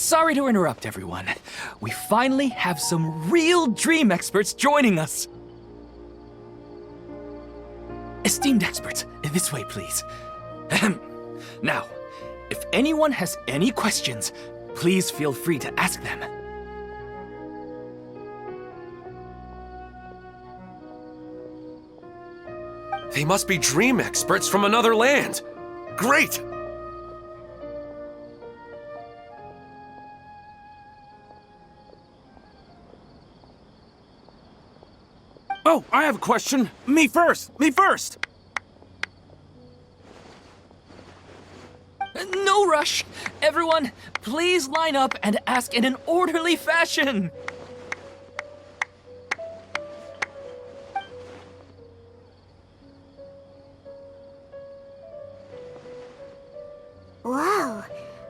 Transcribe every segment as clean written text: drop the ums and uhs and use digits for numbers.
Sorry to interrupt, everyone. We finally have some real dream experts joining us. Esteemed experts, this way, please. Ahem. Now, if anyone has any questions, please feel free to ask them. They must be dream experts from another land. Great! Oh, I have a question. Me first! Me first! No rush. Everyone, please line up and ask in an orderly fashion. Whoa.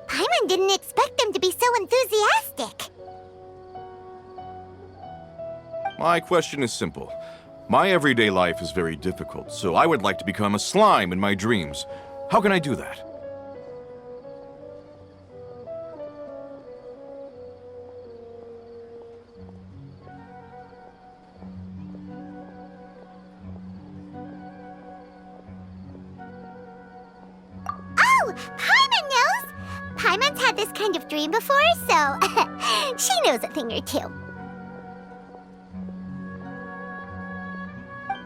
Paimon didn't expect them to be so enthusiastic. My question is simple. My everyday life is very difficult, so I would like to become a slime in my dreams. How can I do that? Oh, Paimon knows! Paimon's had this kind of dream before, so she knows a thing or two.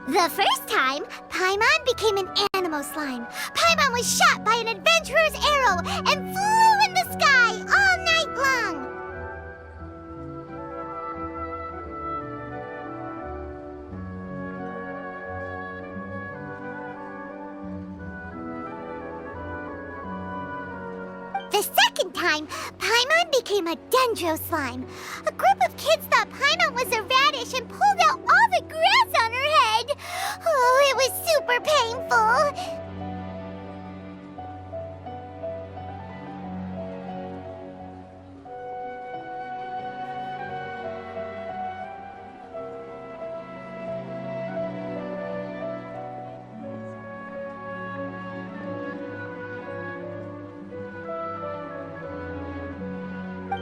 The first time, Paimon became an animal slime. Paimon was shot by an adventurer's arrow and flew in the sky all night long. The second time, Paimon became a dendro slime. A group of kids thought Paimon was a radish and pulled out all the grass on her head. Oh, it was super painful.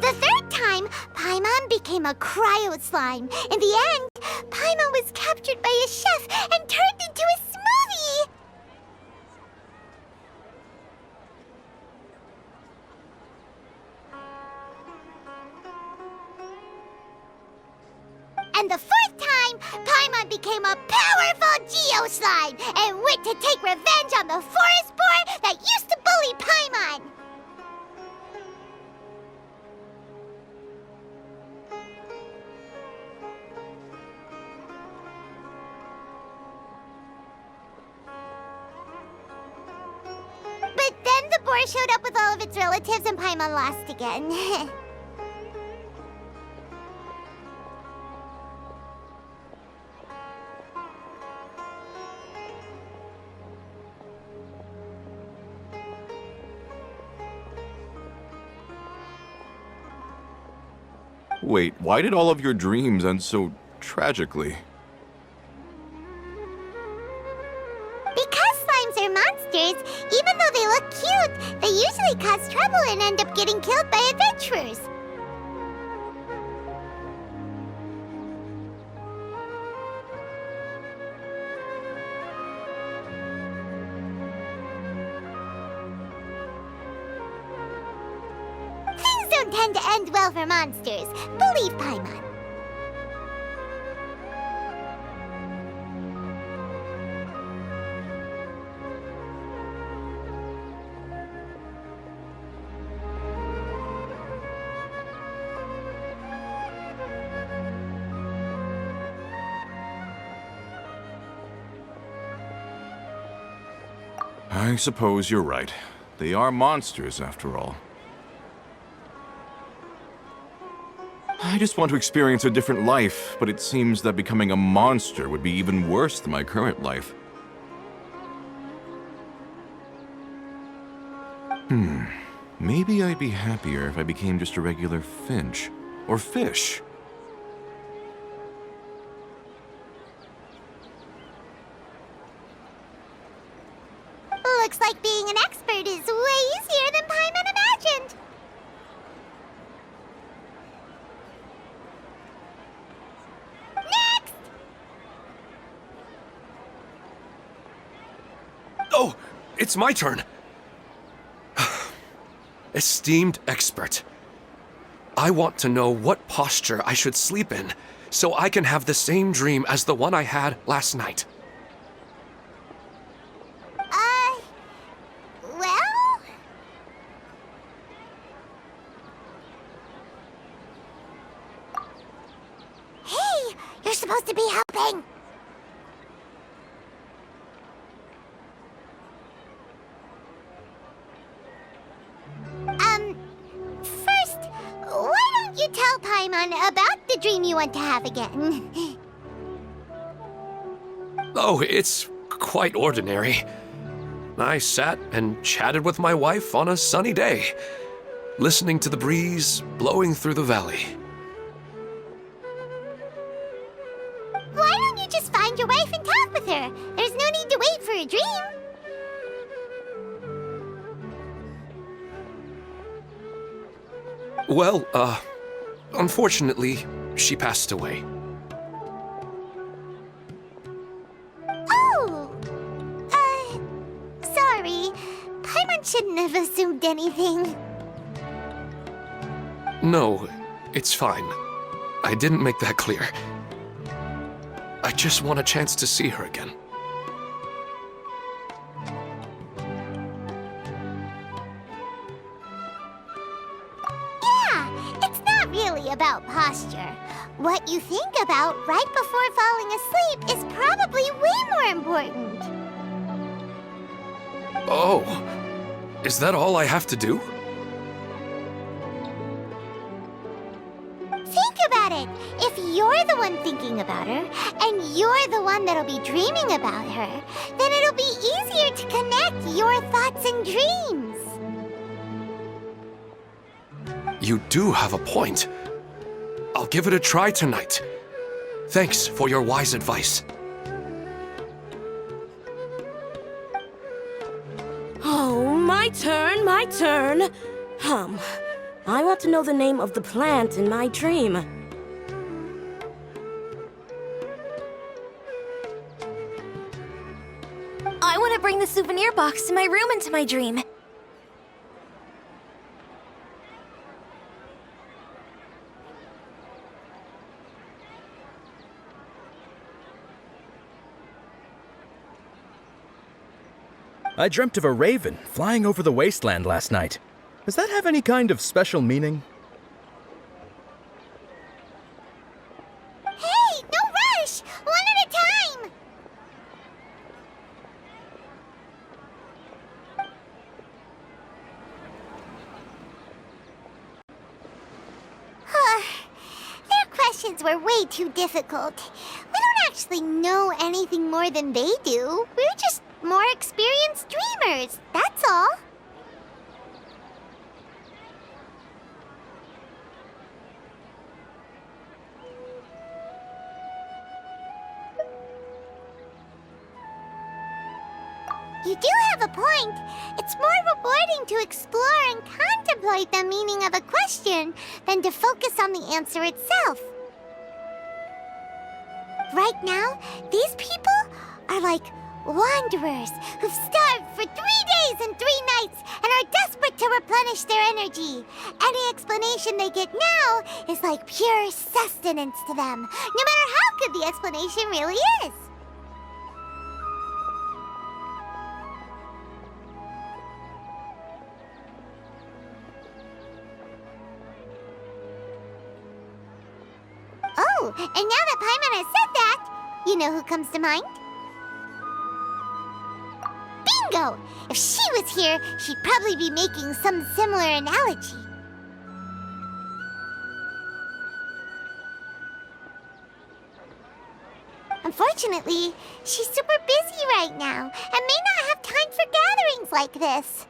The third time, Paimon became a cryo slime. In the end, Paimon was captured by a chef and turned into a smoothie. And the fourth time, Paimon became a powerful Geo slime and went to take revenge on the forest boar that used to bully Paimon. But then the boar showed up with all of its relatives and Paimon lost again. Wait, why did all of your dreams end so tragically? Because slimes are monsters, even though they look cute, they usually cause trouble and end up getting killed by adventurers. Things don't tend to end well for monsters. Believe Paimon. I suppose you're right. They are monsters, after all. I just want to experience a different life, but it seems that becoming a monster would be even worse than my current life. Maybe I'd be happier if I became just a regular finch. Or fish. Looks like being an expert is way easier than Paimon imagined. Oh, it's my turn. Esteemed expert, I want to know what posture I should sleep in so I can have the same dream as the one I had last night. Well? Hey, you're supposed to be helping. First, why don't you tell Paimon about the dream you want to have again? Oh, it's quite ordinary. I sat and chatted with my wife on a sunny day, listening to the breeze blowing through the valley. Why don't you just find your wife and talk with her? There's no need to wait for a dream. Well, unfortunately, she passed away. Oh! Sorry. Paimon shouldn't have assumed anything. No, it's fine. I didn't make that clear. I just want a chance to see her again. Yeah, it's not really about posture. What you think about right before falling asleep is probably way more important. Oh, is that all I have to do? Think about it. If you're the one thinking about her, and you're the one that'll be dreaming about her, then it'll be easier to connect your thoughts and dreams. You do have a point. I'll give it a try tonight. Thanks for your wise advice. Oh, my turn, my turn. I want to know the name of the plant in my dream. I want to bring the souvenir box to my room into my dream. I dreamt of a raven flying over the wasteland last night. Does that have any kind of special meaning? Hey, no rush! One at a time! Their questions were way too difficult. We don't actually know anything more than they do. We're just more experienced dreamers, that's all. You do have a point. It's more rewarding to explore and contemplate the meaning of a question than to focus on the answer itself. Right now, these people are like wanderers who've starved for 3 days and 3 nights and are desperate to replenish their energy. Any explanation they get now is like pure sustenance to them, no matter how good the explanation really is. Oh, and now that Paimon has said that, you know who comes to mind? Bingo! If she was here, she'd probably be making some similar analogy. Unfortunately, she's super busy right now and may not have time for gatherings like this.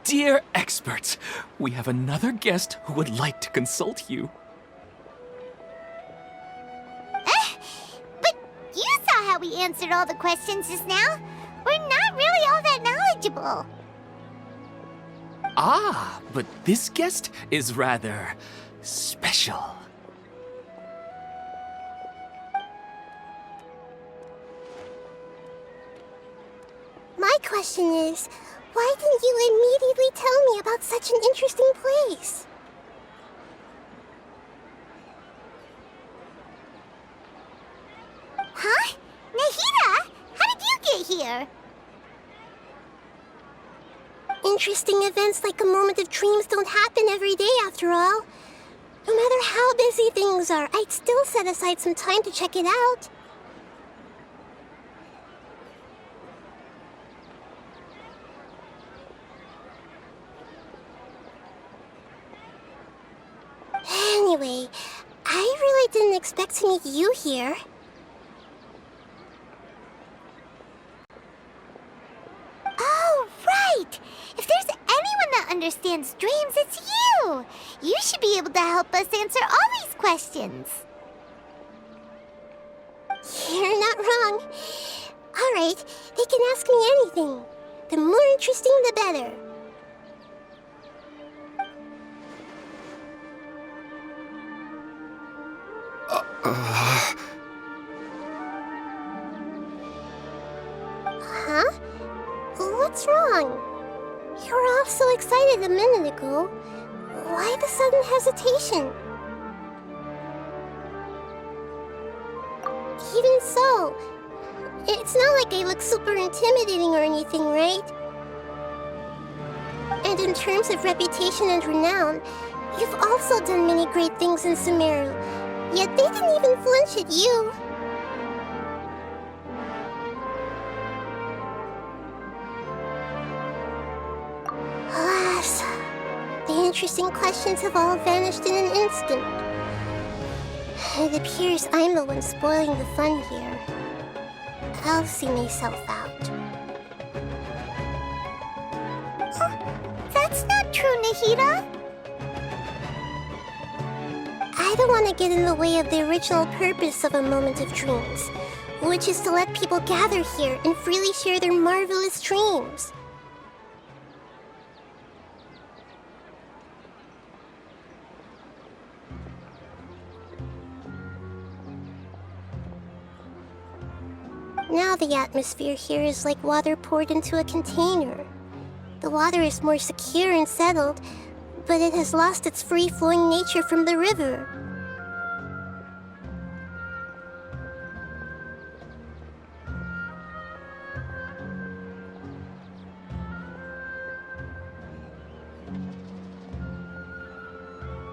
Dear experts, we have another guest who would like to consult you. But you saw how we answered all the questions just now. We're not really all that knowledgeable. Ah, but this guest is rather special. question is, why didn't you immediately tell me about such an interesting place? Huh? Nahida? How did you get here? Interesting events like a moment of dreams don't happen every day after all. No matter how busy things are, I'd still set aside some time to check it out. Anyway, I really didn't expect to meet you here. Oh, right! If there's anyone that understands dreams, it's you! You should be able to help us answer all these questions. You're not wrong. All right, they can ask me anything. The more interesting, the better. Huh? What's wrong? You were all so excited a minute ago. Why the sudden hesitation? Even so, it's not like I look super intimidating or anything, right? And in terms of reputation and renown, you've also done many great things in Sumeru, yet they didn't even flinch at you. Alas, the interesting questions have all vanished in an instant. It appears I'm the one spoiling the fun here. I'll see myself out. That's not true, Nahida. I don't want to get in the way of the original purpose of a moment of dreams, which is to let people gather here and freely share their marvelous dreams. Now the atmosphere here is like water poured into a container. The water is more secure and settled, but it has lost its free-flowing nature from the river.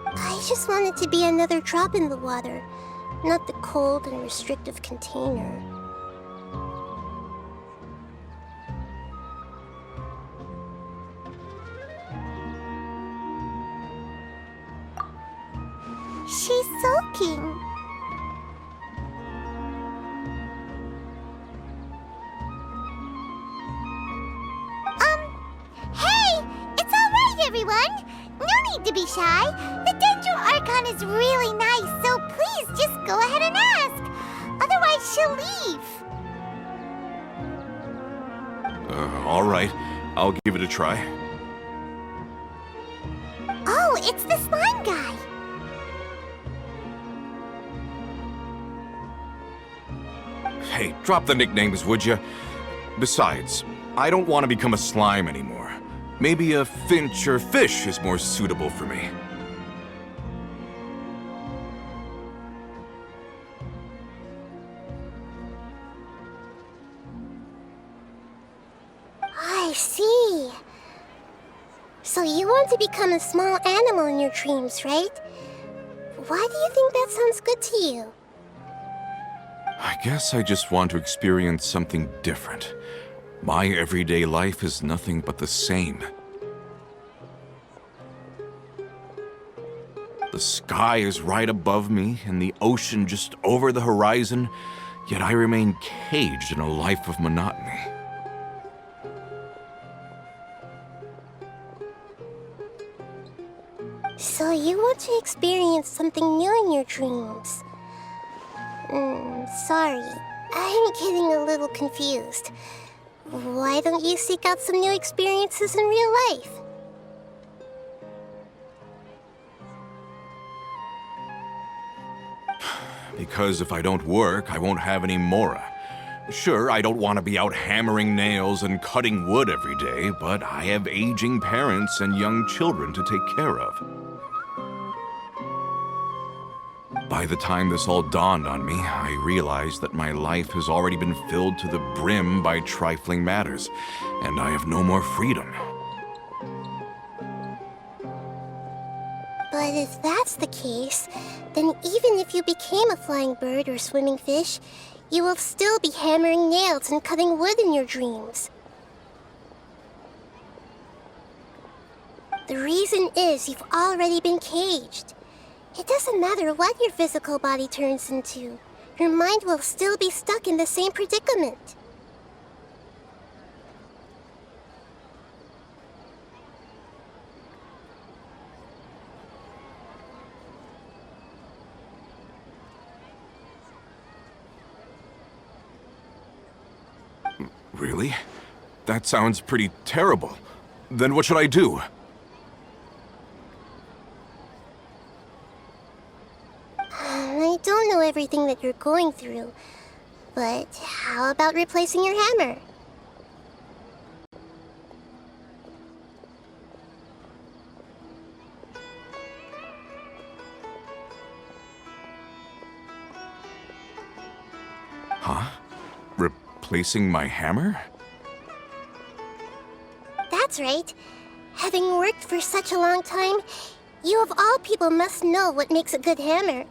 I just want it to be another drop in the water, not the cold and restrictive container. She's sulking. Hey! It's all right, everyone! No need to be shy. The Dendro Archon is really nice, so please just go ahead and ask. Otherwise, she'll leave. All right. I'll give it a try. Oh, it's the slime guy. Hey, drop the nicknames, would you? Besides, I don't want to become a slime anymore. Maybe a finch or fish is more suitable for me. I see. So you want to become a small animal in your dreams, right? Why do you think that sounds good to you? I guess I just want to experience something different. My everyday life is nothing but the same. The sky is right above me and the ocean just over the horizon, yet I remain caged in a life of monotony. So you want to experience something new in your dreams? Sorry. I'm getting a little confused. Why don't you seek out some new experiences in real life? Because if I don't work, I won't have any Mora. Sure, I don't want to be out hammering nails and cutting wood every day, but I have aging parents and young children to take care of. By the time this all dawned on me, I realized that my life has already been filled to the brim by trifling matters, and I have no more freedom. But if that's the case, then even if you became a flying bird or swimming fish, you will still be hammering nails and cutting wood in your dreams. The reason is you've already been caged. It doesn't matter what your physical body turns into. Your mind will still be stuck in the same predicament. Really? That sounds pretty terrible. Then what should I do? I don't know everything that you're going through, but how about replacing your hammer? Huh? Replacing my hammer? That's right. Having worked for such a long time, you of all people must know what makes a good hammer.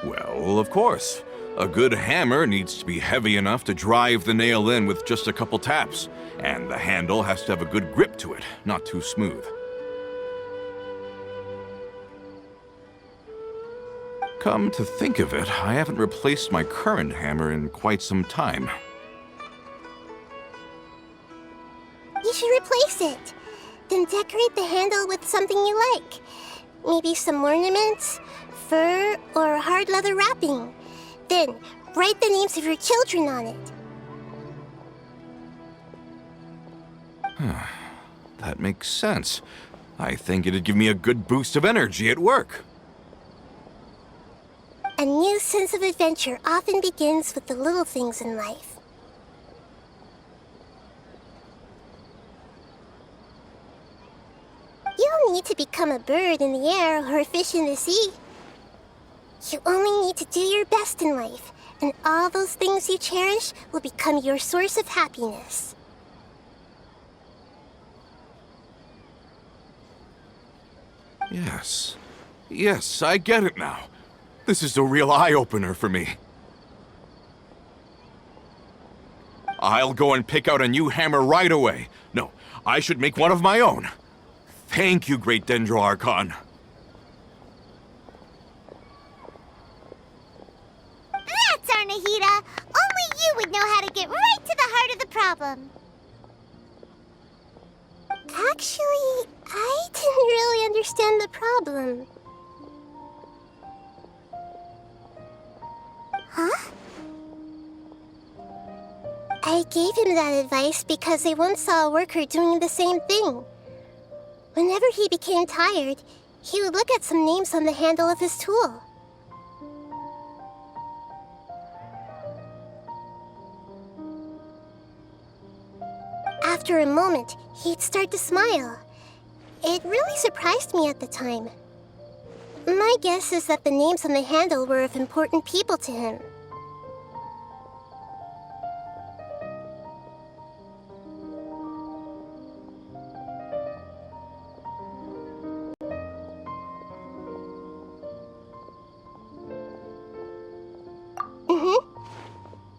Well, of course. A good hammer needs to be heavy enough to drive the nail in with just a couple taps, and the handle has to have a good grip to it, not too smooth. Come to think of it, I haven't replaced my current hammer in quite some time. You should replace it. Then decorate the handle with something you like. Maybe some ornaments, fur, or hard leather wrapping. Then write the names of your children on it. That makes sense. I think it'd give me a good boost of energy at work. A new sense of adventure often begins with the little things in life. You don't need to become a bird in the air or a fish in the sea. You only need to do your best in life, and all those things you cherish will become your source of happiness. Yes. Yes, I get it now. This is a real eye-opener for me. I'll go and pick out a new hammer right away. No, I should make one of my own. Thank you, Great Dendro Archon. That's our Nahida! Only you would know how to get right to the heart of the problem. Actually, I didn't really understand the problem. Huh? I gave him that advice because I once saw a worker doing the same thing. Whenever he became tired, he would look at some names on the handle of his tool. After a moment, he'd start to smile. It really surprised me at the time. My guess is that the names on the handle were of important people to him.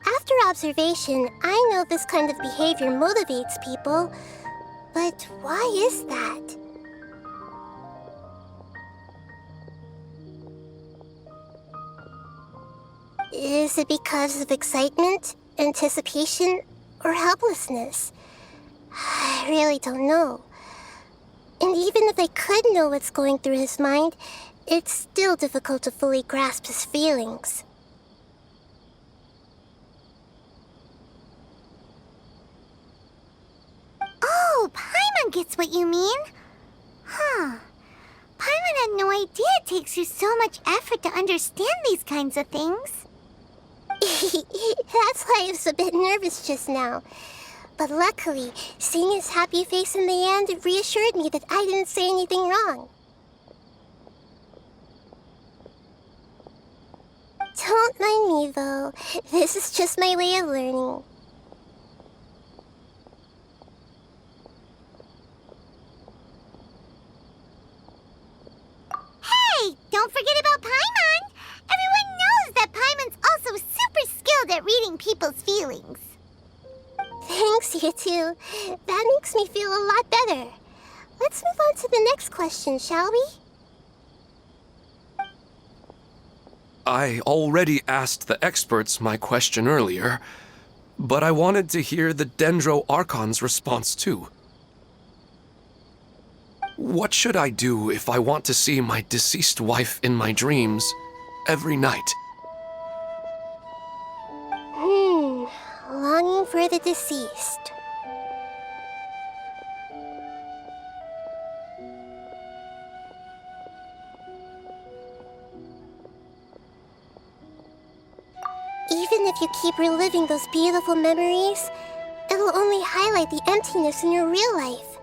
After observation, I know this kind of behavior motivates people, but why is that? Is it because of excitement, anticipation, or helplessness? I really don't know. And even if I could know what's going through his mind, it's still difficult to fully grasp his feelings. Oh, Paimon gets what you mean. Huh. Paimon Paimon had no idea it takes you so much effort to understand these kinds of things. That's why I was a bit nervous just now. But luckily, seeing his happy face in the end reassured me that I didn't say anything wrong. Don't mind me, though. This is just my way of learning. Hey, don't forget about Paimon! Everyone knows that Paimon's also super skilled at reading people's feelings. Thanks, you two. That makes me feel a lot better. Let's move on to the next question, shall we? I already asked the experts my question earlier, but I wanted to hear the Dendro Archon's response too. What should I do if I want to see my deceased wife in my dreams every night? Longing for the deceased. Even if you keep reliving those beautiful memories, it'll only highlight the emptiness in your real life.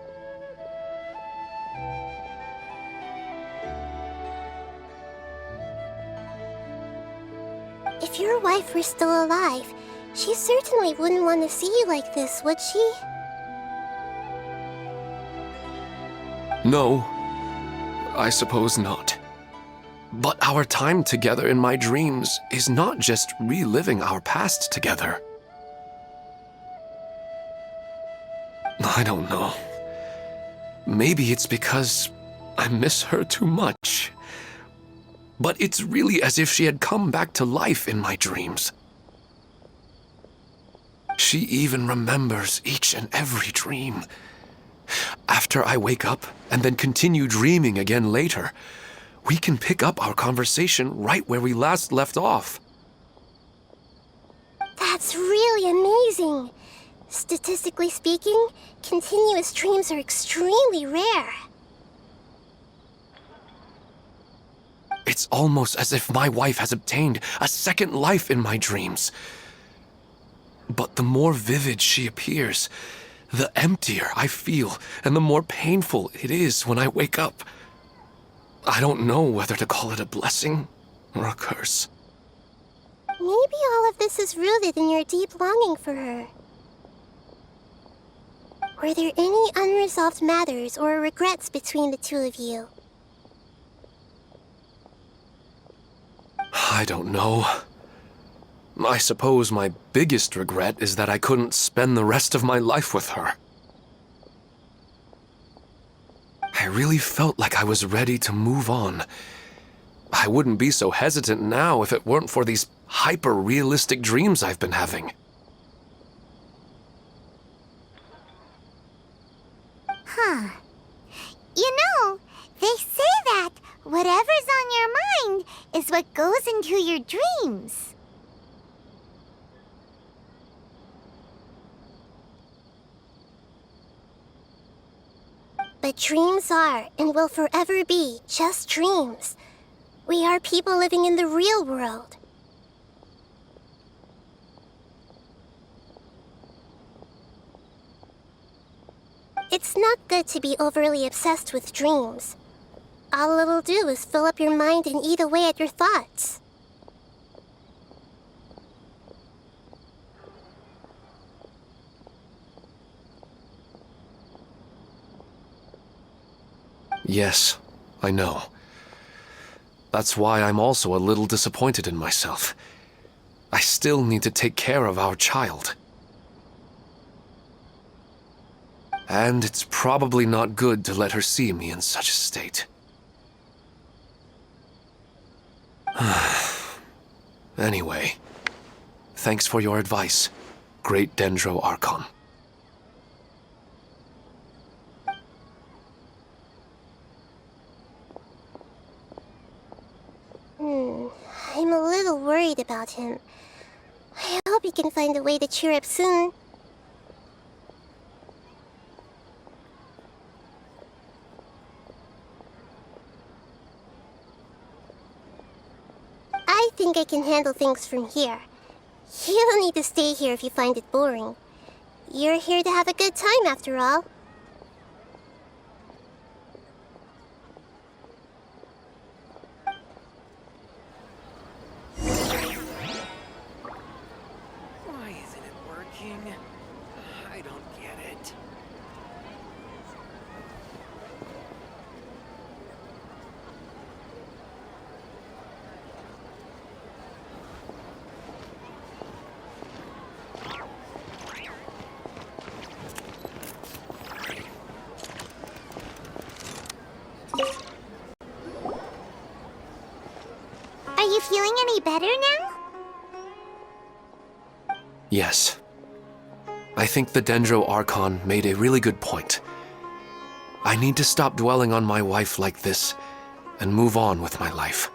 If your wife were still alive, she certainly wouldn't want to see you like this, would she? No, I suppose not. But our time together in my dreams is not just reliving our past together. I don't know. Maybe it's because I miss her too much. But it's really as if she had come back to life in my dreams. She even remembers each and every dream. After I wake up and then continue dreaming again later, we can pick up our conversation right where we last left off. That's really amazing. Statistically speaking, continuous dreams are extremely rare. It's almost as if my wife has obtained a second life in my dreams. But the more vivid she appears, the emptier I feel and the more painful it is when I wake up. I don't know whether to call it a blessing or a curse. Maybe all of this is rooted in your deep longing for her. Were there any unresolved matters or regrets between the two of you? I don't know. I suppose my biggest regret is that I couldn't spend the rest of my life with her. I really felt like I was ready to move on. I wouldn't be so hesitant now if it weren't for these hyper-realistic dreams I've been having. Huh. You know, they say that whatever's on your mind is what goes into your dreams. But dreams are, and will forever be, just dreams. We are people living in the real world. It's not good to be overly obsessed with dreams. All it'll do is fill up your mind and eat away at your thoughts. Yes, I know. That's why I'm also a little disappointed in myself. I still need to take care of our child. And it's probably not good to let her see me in such a state. Anyway, thanks for your advice, Great Dendro Archon. I'm a little worried about him. I hope he can find a way to cheer up soon. think I can handle things from here. You don't need to stay here if you find it boring. You're here to have a good time, after all. Why isn't it working? I don't get it. Are you feeling any better now? Yes. I think the Dendro Archon made a really good point. I need to stop dwelling on my wife like this and move on with my life.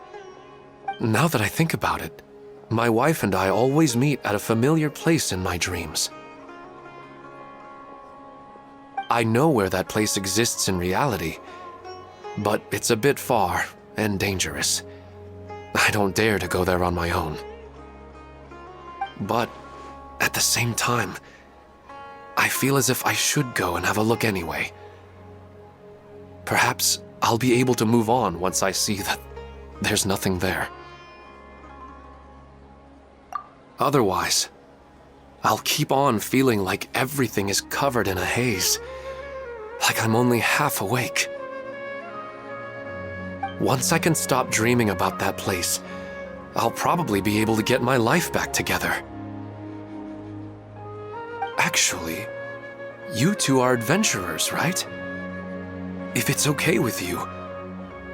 Now that I think about it, my wife and I always meet at a familiar place in my dreams. I know where that place exists in reality, but it's a bit far and dangerous. I don't dare to go there on my own. But at the same time, I feel as if I should go and have a look anyway. Perhaps I'll be able to move on once I see that there's nothing there. Otherwise, I'll keep on feeling like everything is covered in a haze, like I'm only half awake. Once I can stop dreaming about that place, I'll probably be able to get my life back together. Actually, you two are adventurers, right? If it's okay with you,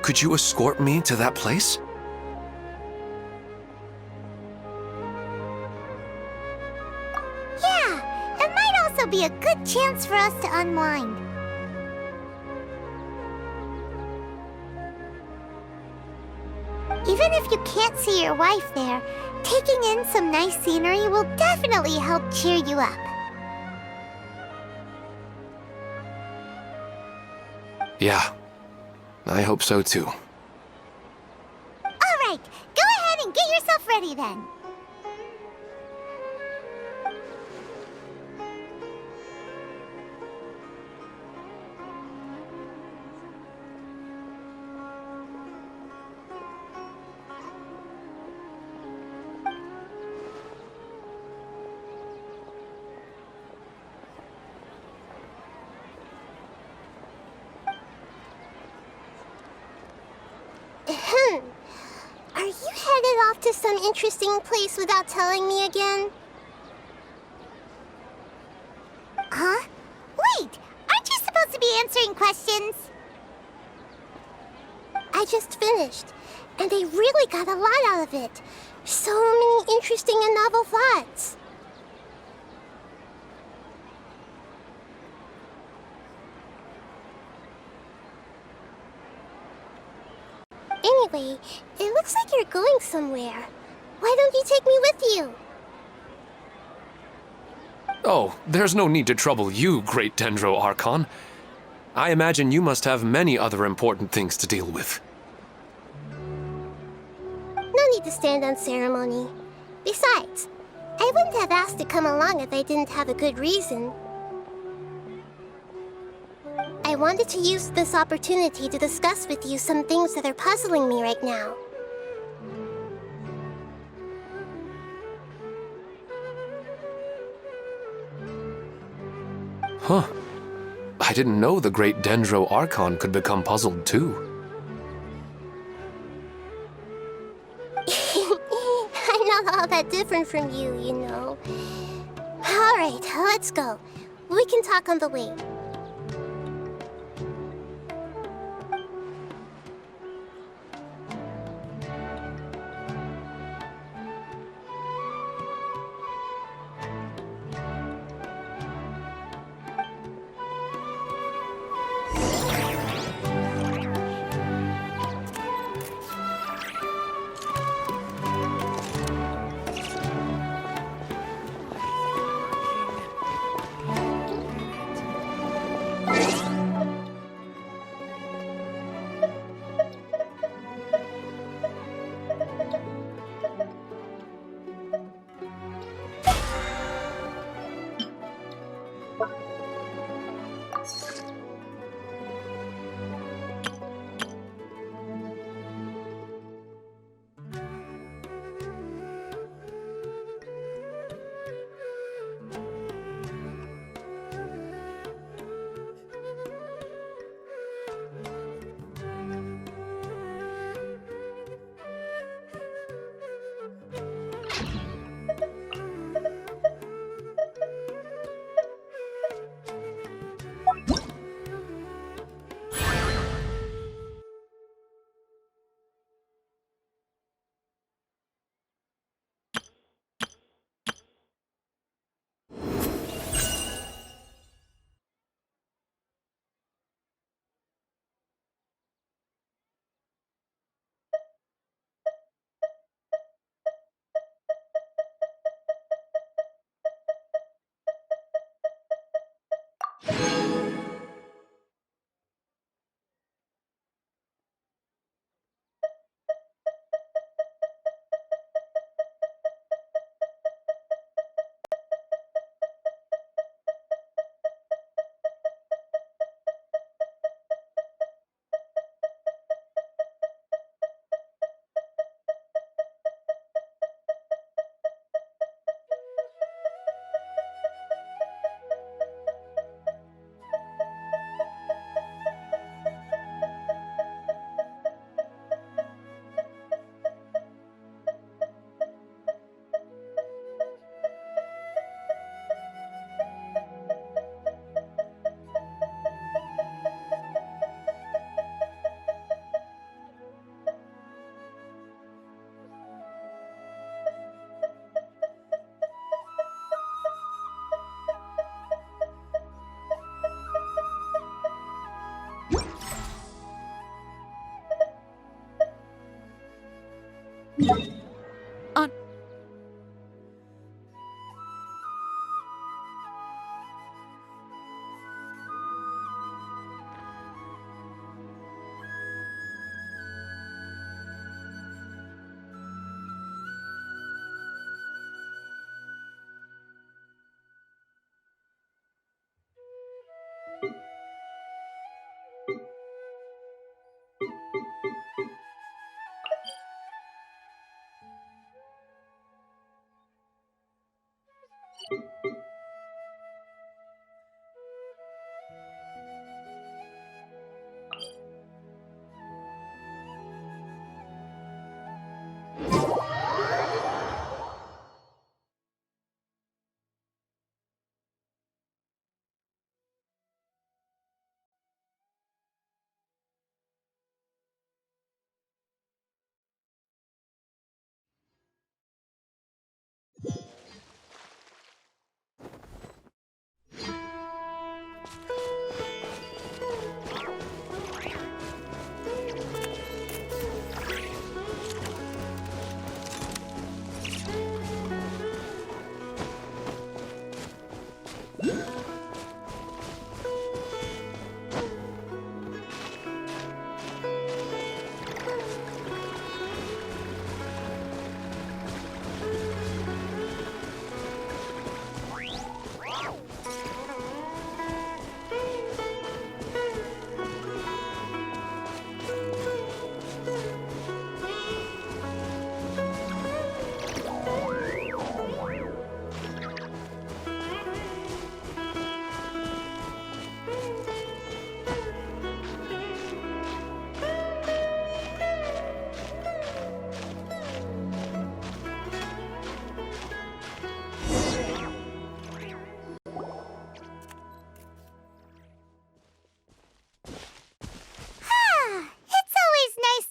could you escort me to that place? Yeah, it might also be a good chance for us to unwind. Even if you can't see your wife there, taking in some nice scenery will definitely help cheer you up. Yeah, I hope so too. All right, go ahead and get yourself ready then. Are you headed off to some interesting place without telling me again? Huh? Wait, aren't you supposed to be answering questions? I just finished, and I really got a lot out of it. So many interesting and novel thoughts. Anyway, it looks like you're going somewhere. Why don't you take me with you? Oh, there's no need to trouble you, great Dendro Archon. I imagine you must have many other important things to deal with. No need to stand on ceremony. Besides, I wouldn't have asked to come along if I didn't have a good reason. I wanted to use this opportunity to discuss with you some things that are puzzling me right now. Huh. I didn't know the great Dendro Archon could become puzzled too. I'm not all that different from you, you know. Alright, let's go. We can talk on the way.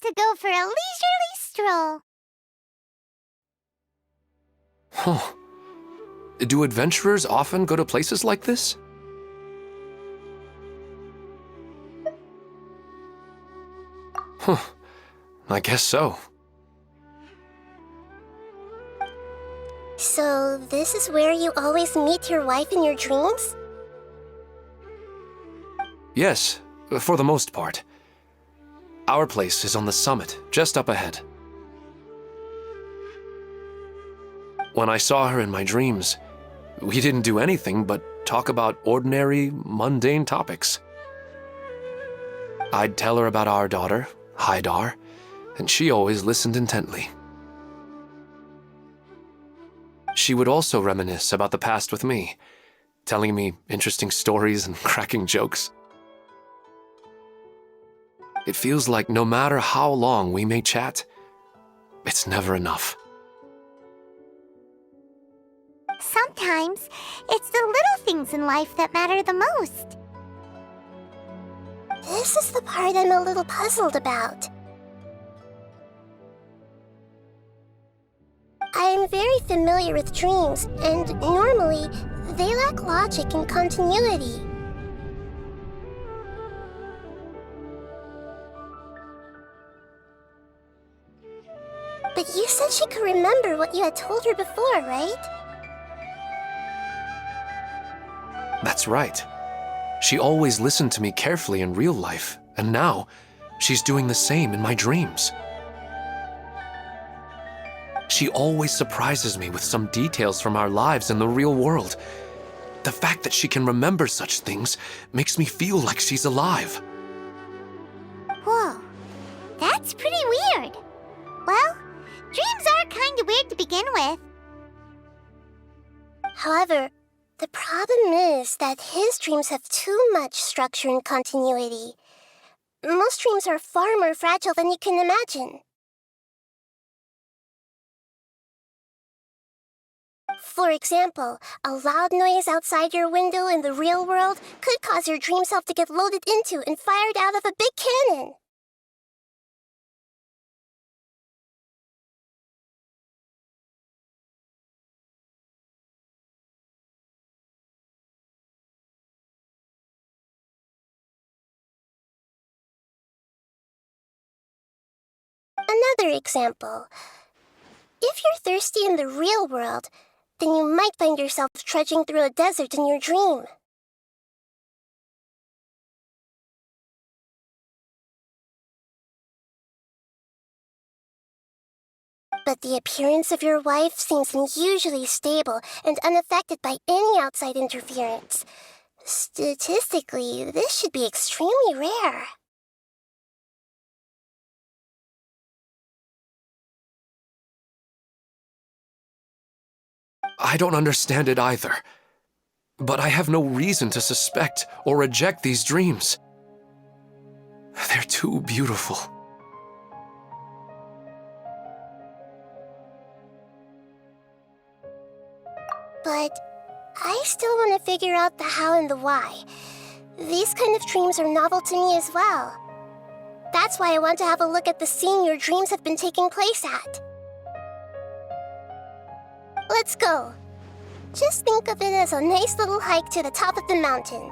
To go for a leisurely stroll. Huh. Do adventurers often go to places like this? Huh. I guess so. So, this is where you always meet your wife in your dreams? Yes, for the most part. Our place is on the summit, just up ahead. When I saw her in my dreams, we didn't do anything but talk about ordinary, mundane topics. I'd tell her about our daughter, Haidar, and she always listened intently. She would also reminisce about the past with me, telling me interesting stories and cracking jokes. It feels like no matter how long we may chat, it's never enough. Sometimes, it's the little things in life that matter the most. This is the part I'm a little puzzled about. I am very familiar with dreams, and normally, they lack logic and continuity. But you said she could remember what you had told her before, right? That's right. She always listened to me carefully in real life, and now she's doing the same in my dreams. She always surprises me with some details from our lives in the real world. The fact that she can remember such things makes me feel like she's alive. Whoa, that's pretty weird. Well, dreams are kind of weird to begin with. However, the problem is that his dreams have too much structure and continuity. Most dreams are far more fragile than you can imagine. For example, a loud noise outside your window in the real world could cause your dream self to get loaded into and fired out of a big cannon. Another example. If you're thirsty in the real world, then you might find yourself trudging through a desert in your dream. But the appearance of your wife seems unusually stable and unaffected by any outside interference. Statistically, this should be extremely rare. I don't understand it either. But I have no reason to suspect or reject these dreams. They're too beautiful. But I still want to figure out the how and the why. These kind of dreams are novel to me as well. That's why I want to have a look at the scene your dreams have been taking place at. Let's go. Just think of it as a nice little hike to the top of the mountain.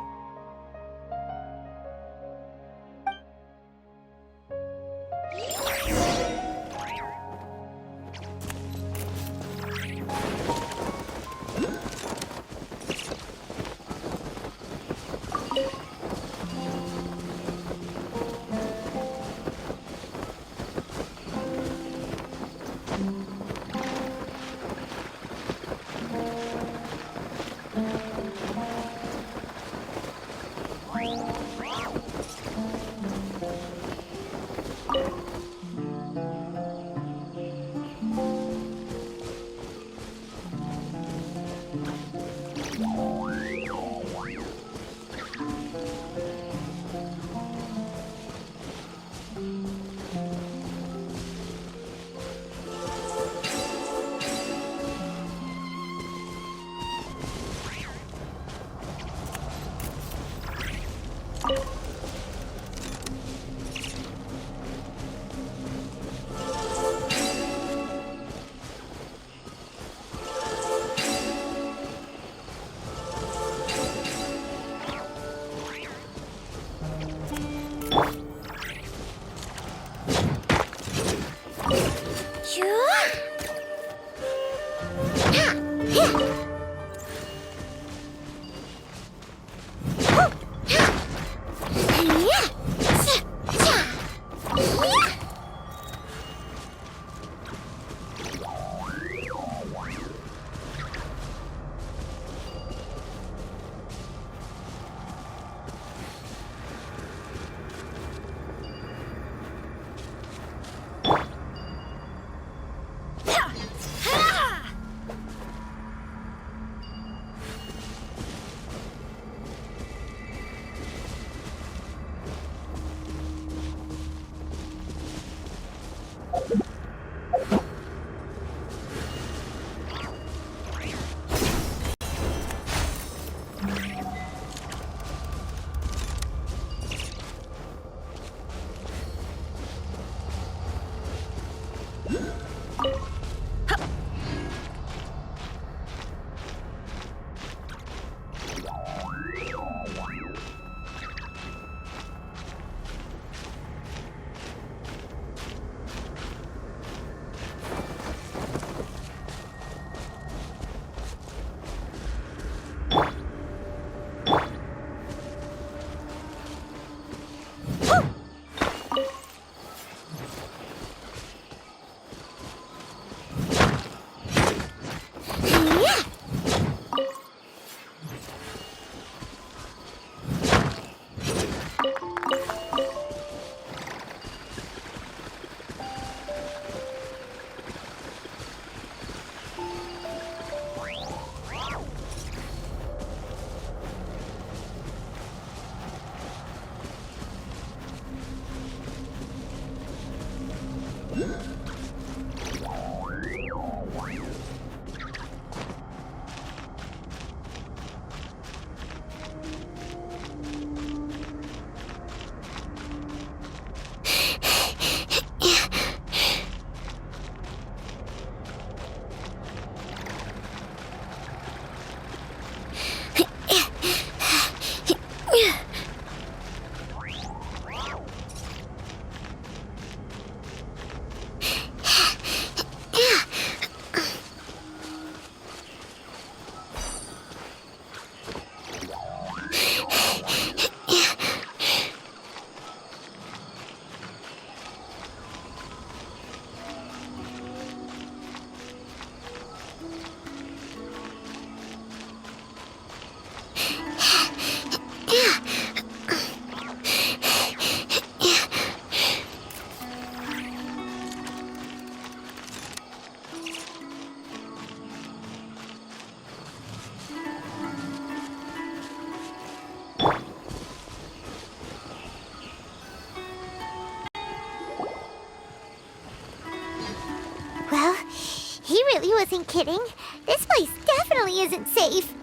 wasn't kidding. This place definitely isn't safe.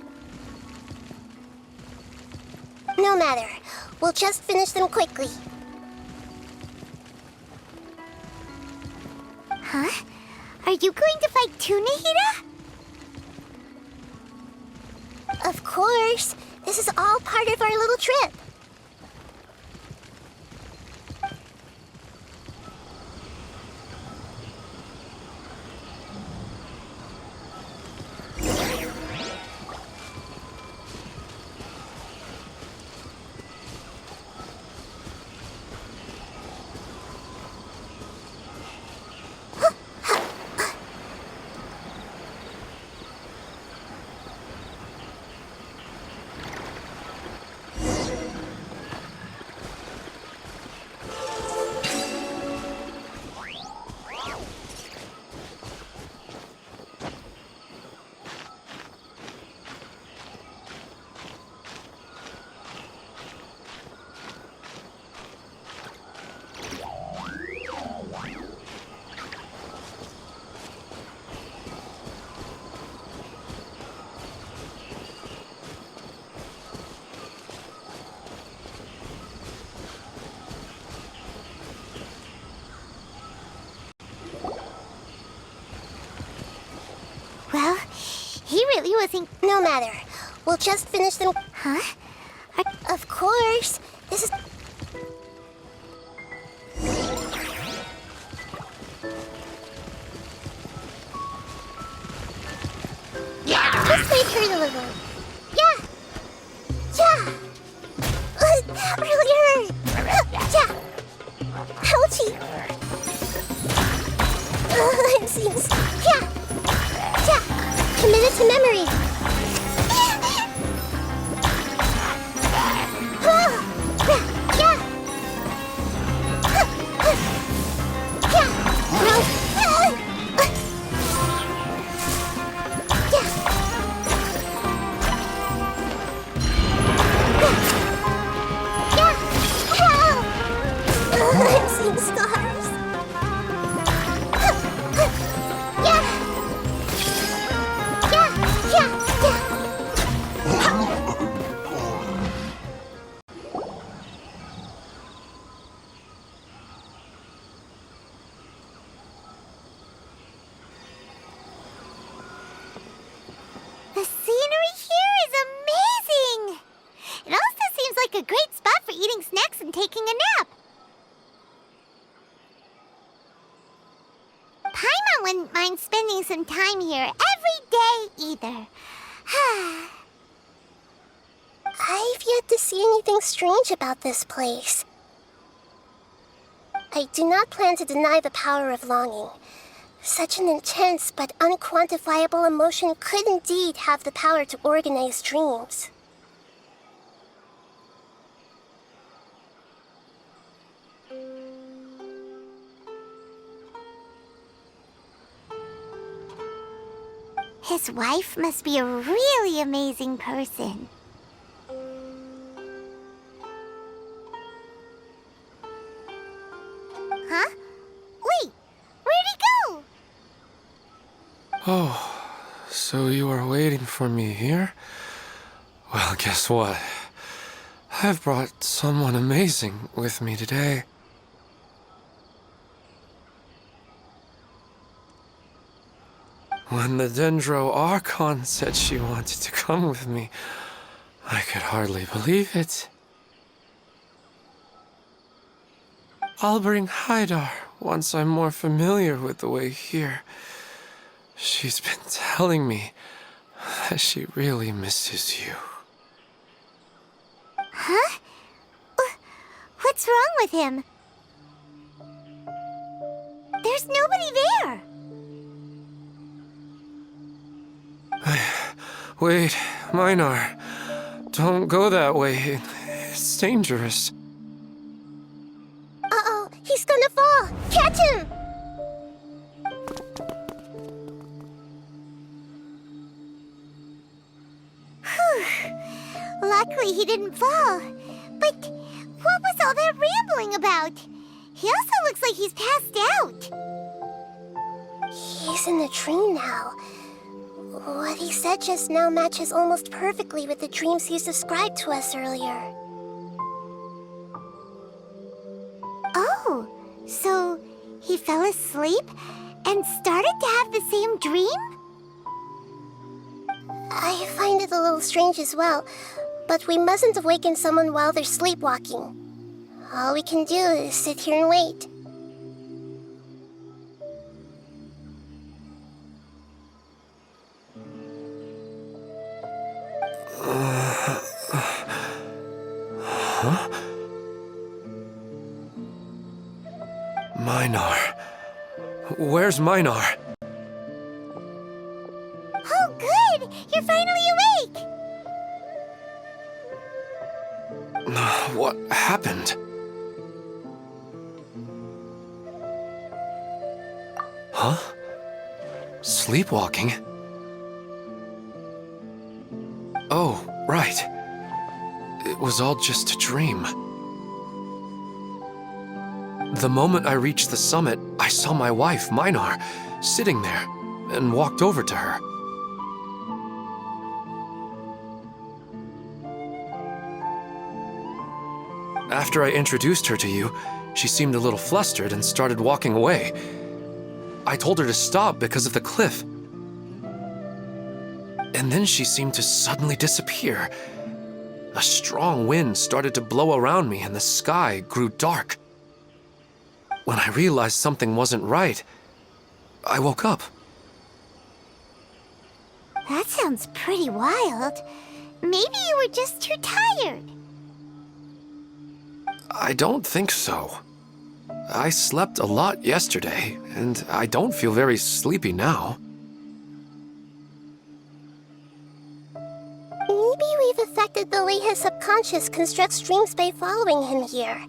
No matter. We'll just finish them quickly. Huh? Are you going to fight too, Nahida? Of course. This is all part of our little trip. Well, he really wasn't... No matter. We'll just finish them. Huh? Of course. This is... This may hurt a little. Yeah. Yeah. That really hurt. Yeah. Ouchie. I'm seeing... Yeah. Yeah. Committed to memory. I'm seeing stars. Yeah. Yeah. Yeah. Yeah. The scenery here is amazing! It also seems like a great spot for eating snacks and taking a nap. Paimon wouldn't mind spending some time here every day either. I've yet to see anything strange about this place. I do not plan to deny the power of longing. Such an intense but unquantifiable emotion could indeed have the power to organize dreams. His wife must be a really amazing person. Huh? Wait, where'd he go? Oh, so you are waiting for me here? Well, guess what? I've brought someone amazing with me today. When the Dendro Archon said she wanted to come with me, I could hardly believe it. I'll bring Haidar once I'm more familiar with the way here. She's been telling me that she really misses you. Huh? What's wrong with him? There's nobody there. Wait, Minar. Don't go that way. It's dangerous. Uh-oh, he's gonna fall! Catch him! Luckily he didn't fall. But what was all that rambling about? He also looks like he's passed out. He's in the dream now. What he said just now matches almost perfectly with the dreams he's described to us earlier. Oh, so he fell asleep and started to have the same dream? I find it a little strange as well, but we mustn't awaken someone while they're sleepwalking. All we can do is sit here and wait. Minar. Where's Minar? Oh, good! You're finally awake! What happened? Huh? Sleepwalking? Oh, right. It was all just a dream. The moment I reached the summit, I saw my wife, Minar, sitting there, and walked over to her. After I introduced her to you, she seemed a little flustered and started walking away. I told her to stop because of the cliff. And then she seemed to suddenly disappear. A strong wind started to blow around me and the sky grew dark. When I realized something wasn't right, I woke up. That sounds pretty wild. Maybe you were just too tired. I don't think so. I slept a lot yesterday, and I don't feel very sleepy now. Maybe we've affected the way his subconscious constructs dreams by following him here.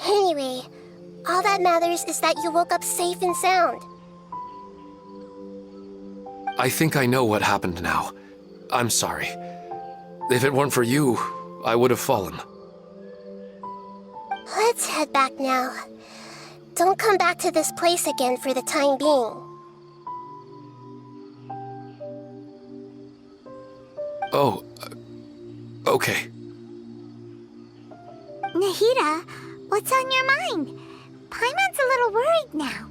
Anyway, all that matters is that you woke up safe and sound. I think I know what happened now. I'm sorry. If it weren't for you, I would have fallen. Let's head back now. Don't come back to this place again for the time being. Oh, okay. Nahida, what's on your mind? Paimon's a little worried now.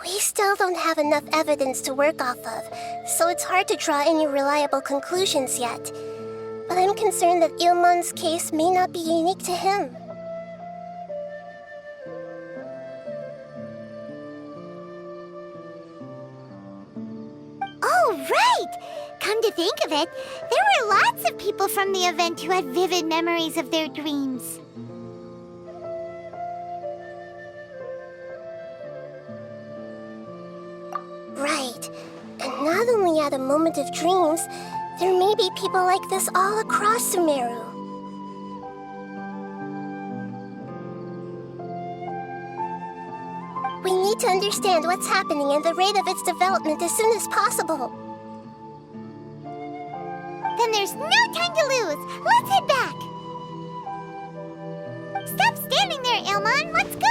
We still don't have enough evidence to work off of, so it's hard to draw any reliable conclusions yet. But I'm concerned that Ilmon's case may not be unique to him. Oh, right! Come to think of it, there were lots of people from the event who had vivid memories of their dreams. Right. And not only at a moment of dreams, there may be people like this all across Sumeru. We need to understand what's happening and the rate of its development as soon as possible. Then there's no time to lose. Let's head back. Stop standing there, Ilmon. Let's go.